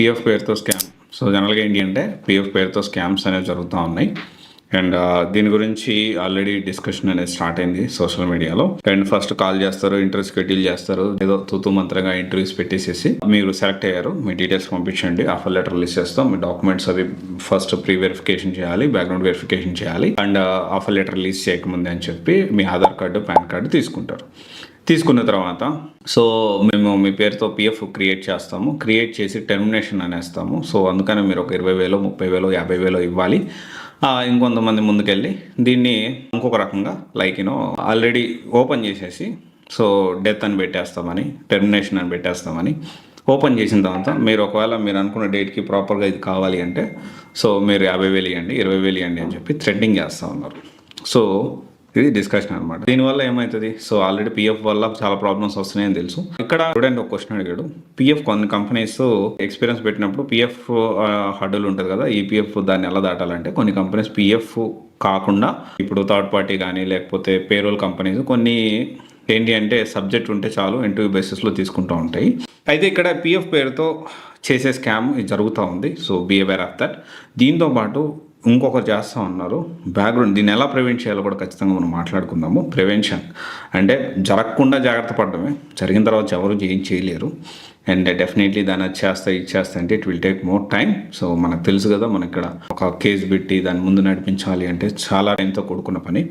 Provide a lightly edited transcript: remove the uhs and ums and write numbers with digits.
PF పేరుతో scam. So జనరల్గా ఏంటి అంటే పిఎఫ్ పేరుతో స్కామ్స్ అనేవి జరుగుతూ ఉన్నాయి. అండ్ దీని గురించి ఆల్రెడీ డిస్కషన్ అనేది స్టార్ట్ అయింది సోషల్ మీడియాలో. అండ్ ఫస్ట్ కాల్ చేస్తారు, ఇంటర్వ్యూ షెడ్యూల్ చేస్తారు, ఏదో తూతూ మంత్రంగా ఇంటర్వ్యూస్ పెట్టేసేసి మీరు సెలెక్ట్ అయ్యారు, మీ డీటెయిల్స్ పంపించండి, ఆఫర్ లెటర్ రిలీజ్ చేస్తాం, మీ డాక్యుమెంట్స్ అవి ఫస్ట్ ప్రీ వెరిఫికేషన్ చేయాలి, బ్యాక్గ్రౌండ్ వెరిఫికేషన్ చేయాలి, అండ్ ఆఫర్ లెటర్ రిలీజ్ చేయకముందే అని చెప్పి మీ ఆధార్ కార్డు, పాన్ కార్డు తీసుకుంటారు. తీసుకున్న తర్వాత సో మేము మీ పేరుతో పిఎఫ్ క్రియేట్ చేస్తాము, క్రియేట్ చేసి టెర్మినేషన్ అనేస్తాము. సో అందుకని మీరు ఒక 20,000, 30,000, 50,000 ఇవ్వాలి. ఇంకొంతమంది ముందుకెళ్ళి దీన్ని ఇంకొక రకంగా ఆల్రెడీ ఓపెన్ చేసేసి సో డెత్ అని పెట్టేస్తామని, టెర్మినేషన్ అని పెట్టేస్తామని ఓపెన్ చేసిన తర్వాత మీరు ఒకవేళ మీరు అనుకున్న డేట్కి ప్రాపర్గా ఇది కావాలి అంటే సో మీరు 50,000 ఇవ్వండి, 20,000 ఇవ్వండి అని చెప్పి థ్రెడ్డింగ్ చేస్తూ ఉన్నారు. సో ఇది డిస్కషన్ అనమాట. దీనివల్ల ఏమవుతుంది, సో ఆల్రెడీ పిఎఫ్ వల్ల చాలా ప్రాబ్లమ్స్ వస్తున్నాయని తెలుసు. ఇక్కడ స్టూడెంట్ ఒక క్వశ్చన్ అడిగాడు, పిఎఫ్ కొన్ని కంపెనీస్ ఎక్స్పీరియన్స్ పెట్టినప్పుడు పిఎఫ్ హడ్డలు ఉంటుంది కదా, ఈపీఎఫ్ దాన్ని ఎలా దాటాలంటే కొన్ని కంపెనీస్ పిఎఫ్ కాకుండా ఇప్పుడు థర్డ్ పార్టీ కానీ లేకపోతే పేరోల్ కంపెనీస్ కొన్ని ఏంటి అంటే సబ్జెక్ట్ ఉంటే చాలు ఇంటర్వ్యూ బేసిస్లో తీసుకుంటూ ఉంటాయి. అయితే ఇక్కడ పిఎఫ్ పేరుతో చేసే స్కామ్ ఇది జరుగుతూ ఉంది. So be aware of that. దీంతో పాటు ఇంకొకరు చేస్తూ ఉన్నారు బ్యాక్గ్రౌండ్. దీన్ని ఎలా ప్రివెంట్ చేయాలో కూడా ఖచ్చితంగా మనం మాట్లాడుకుందాము. ప్రివెన్షన్ అంటే జరగకుండా జాగ్రత్త పడడమే, జరిగిన తర్వాత ఎవరు ఏం చేయలేరు. అండ్ డెఫినెట్లీ దాన్ని ఇచ్చేస్తా అంటే it will take more time. So మనకు తెలుసు కదా, మన ఇక్కడ ఒక కేసు పెట్టి దాన్ని ముందు నడిపించాలి అంటే చాలా టైంతో కూడుకున్న పని.